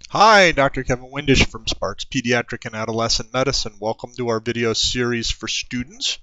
Hi, Dr. Kevin Windisch from Sparks Pediatric and Adolescent Medicine. Welcome to our video series for students.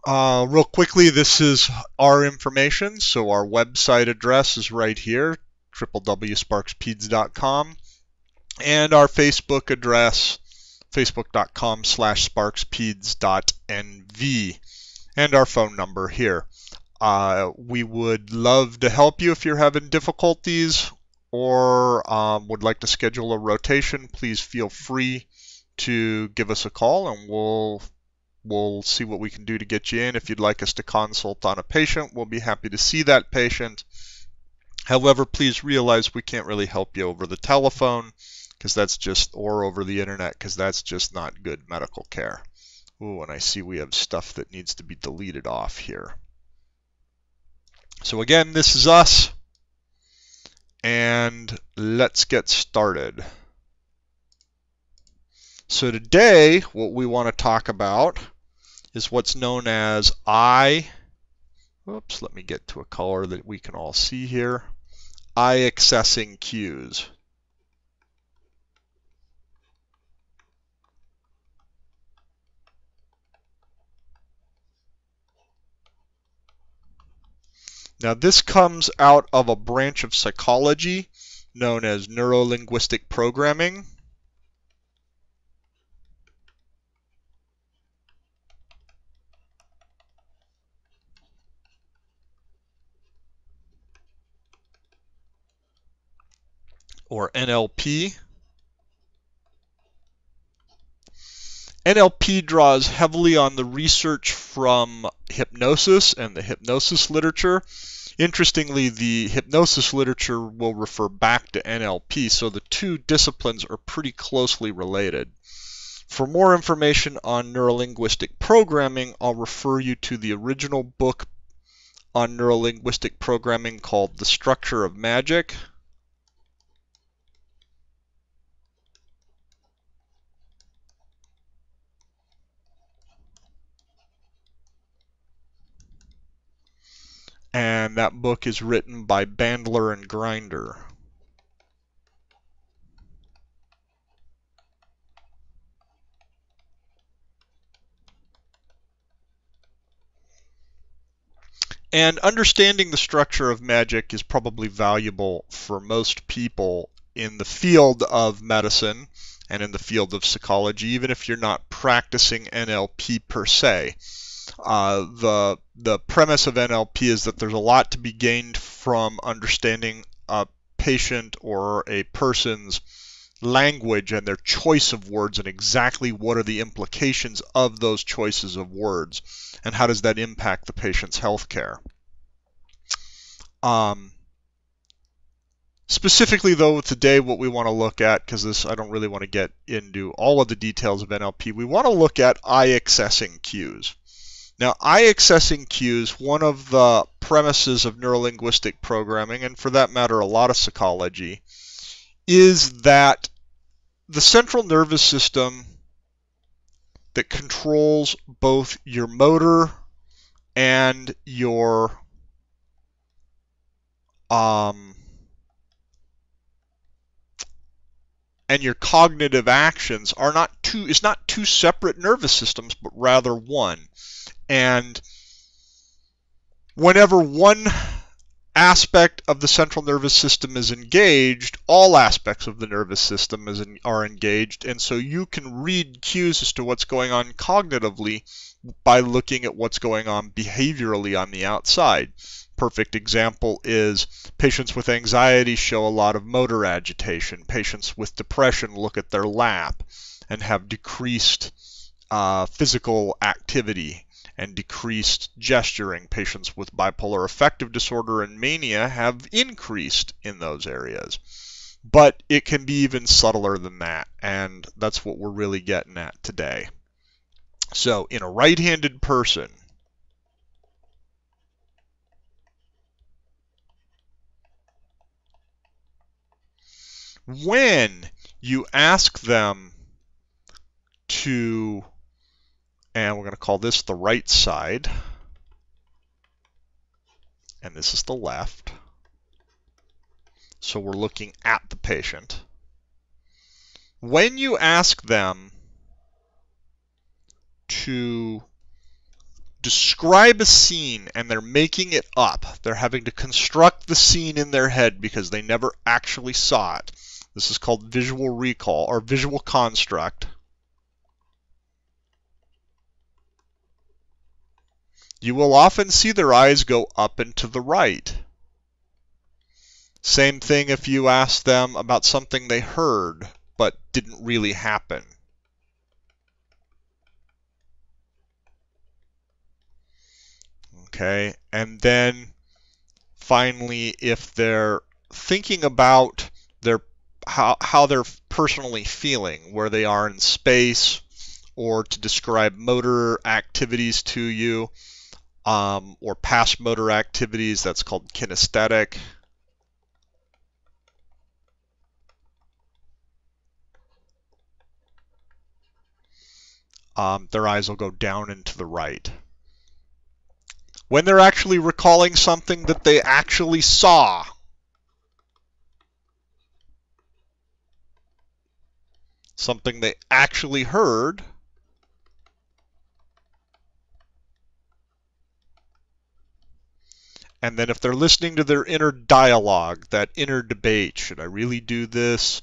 Real quickly, this is our information. So our website address is right here, www.sparkspeds.com, and our Facebook address, facebook.com/sparkspeds.nv, and our phone number here. We would love to help you if you're having difficulties or would like to schedule a rotation. Please feel free to give us a call and we'll see what we can do to get you in. If you'd like us to consult on a patient, we'll be happy to see that patient. However, please realize we can't really help you over the telephone or over the internet, because that's just not good medical care. Ooh, and I see we have stuff that needs to be deleted off here. So again, this is us, and let's get started. So today, what we want to talk about is what's known as let me get to a color that we can all see here, eye-accessing cues. Now this comes out of a branch of psychology known as neuro-linguistic programming. Or NLP. NLP draws heavily on the research from hypnosis and the hypnosis literature. Interestingly, the hypnosis literature will refer back to NLP, so the two disciplines are pretty closely related. For more information on neurolinguistic programming, I'll refer you to the original book on neurolinguistic programming called The Structure of Magic. And that book is written by Bandler and Grinder. And understanding the structure of magic is probably valuable for most people in the field of medicine and in the field of psychology, even if you're not practicing NLP per se. The premise of NLP is that there's a lot to be gained from understanding a patient or a person's language and their choice of words, and exactly what are the implications of those choices of words, and how does that impact the patient's health care. Specifically though, today what we want to look at, because I don't really want to get into all of the details of NLP, we want to look at eye-accessing cues. Now, eye-accessing cues, one of the premises of neurolinguistic programming, and for that matter a lot of psychology, is that the central nervous system that controls both your motor and your cognitive actions is not two separate nervous systems, but rather one. And whenever one aspect of the central nervous system is engaged, all aspects of the nervous system are engaged, and so you can read cues as to what's going on cognitively by looking at what's going on behaviorally on the outside. Perfect example is patients with anxiety show a lot of motor agitation. Patients with depression look at their lap and have decreased physical activity and decreased gesturing. Patients with bipolar affective disorder and mania have increased in those areas. But it can be even subtler than that, and that's what we're really getting at today. So in a right-handed person, when you ask them to, and we're going to call this the right side, and this is the left. So we're looking at the patient. When you ask them to describe a scene and they're making it up, they're having to construct the scene in their head because they never actually saw it. This is called visual recall or visual construct. You will often see their eyes go up and to the right. Same thing if you ask them about something they heard but didn't really happen. Okay, and then finally, if they're thinking about how they're personally feeling, where they are in space, or to describe motor activities to you, or past motor activities, that's called kinesthetic. Their eyes will go down and to the right. When they're actually recalling something that they actually saw, something they actually heard, and then if they're listening to their inner dialogue, that inner debate, should I really do this?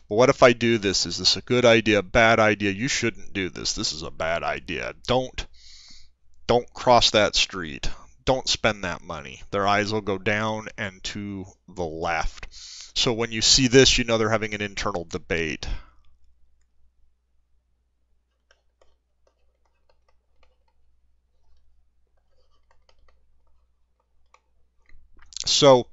Well, what if I do this? Is this a good idea, bad idea? You shouldn't do this. This is a bad idea. Don't cross that street. Don't spend that money. Their eyes will go down and to the left. So when you see this, you know they're having an internal debate. So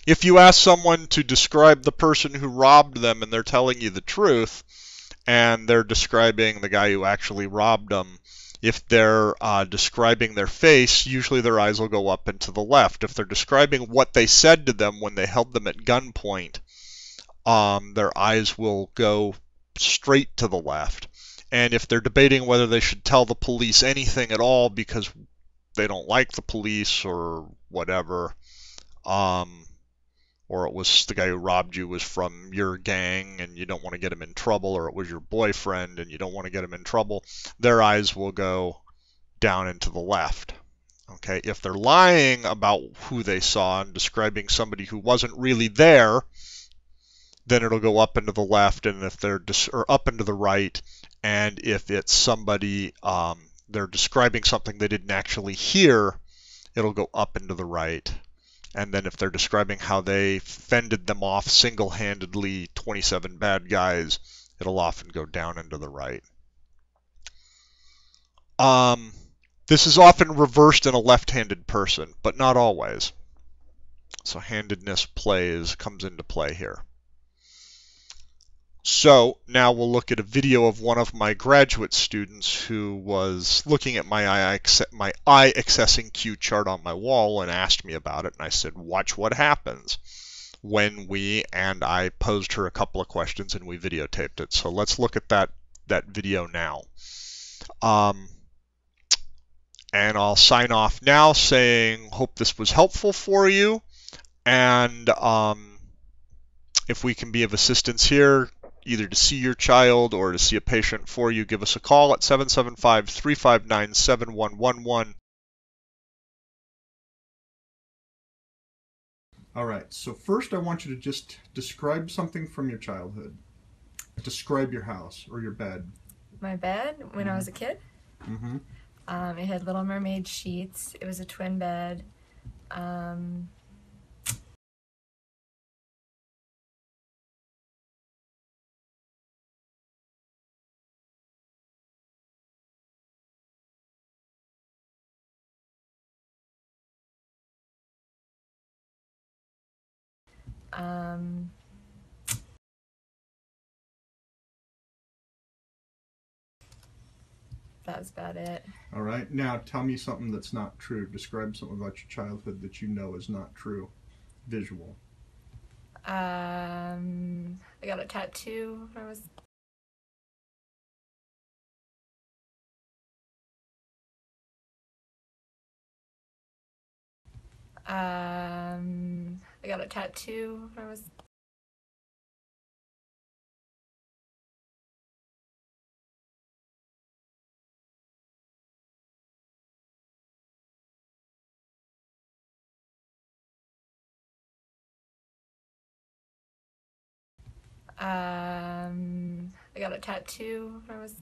if you ask someone to describe the person who robbed them and they're telling you the truth, and they're describing the guy who actually robbed them, if they're describing their face, usually their eyes will go up and to the left. If they're describing what they said to them when they held them at gunpoint, their eyes will go straight to the left. And if they're debating whether they should tell the police anything at all because they don't like the police or whatever, or it was the guy who robbed you was from your gang and you don't want to get him in trouble, or it was your boyfriend and you don't want to get him in trouble, their eyes will go down and to the left. Okay, if they're lying about who they saw and describing somebody who wasn't really there, then it'll go up and to the left, and if they're or up and to the right, and if it's somebody they're describing something they didn't actually hear, it'll go up and to the right. And then if they're describing how they fended them off single-handedly, 27 bad guys, it'll often go down and to the right. This is often reversed in a left-handed person, but not always. So handedness comes into play here. So now we'll look at a video of one of my graduate students who was looking at my eye accessing cue chart on my wall and asked me about it, and I said, watch what happens when and I posed her a couple of questions and we videotaped it. So let's look at that video now. And I'll sign off now saying, hope this was helpful for you, and if we can be of assistance here, either to see your child or to see a patient for you, give us a call at 775-359-7111. All right, so first I want you to just describe something from your childhood. Describe your house or your bed. My bed, when I was a kid? Mm-hmm. It had Little Mermaid sheets. It was a twin bed. That was about it. All right, now tell me something that's not true. Describe something about your childhood that you know is not true. Visual. I got a tattoo when I was I I got a tattoo when I was I got a tattoo when I was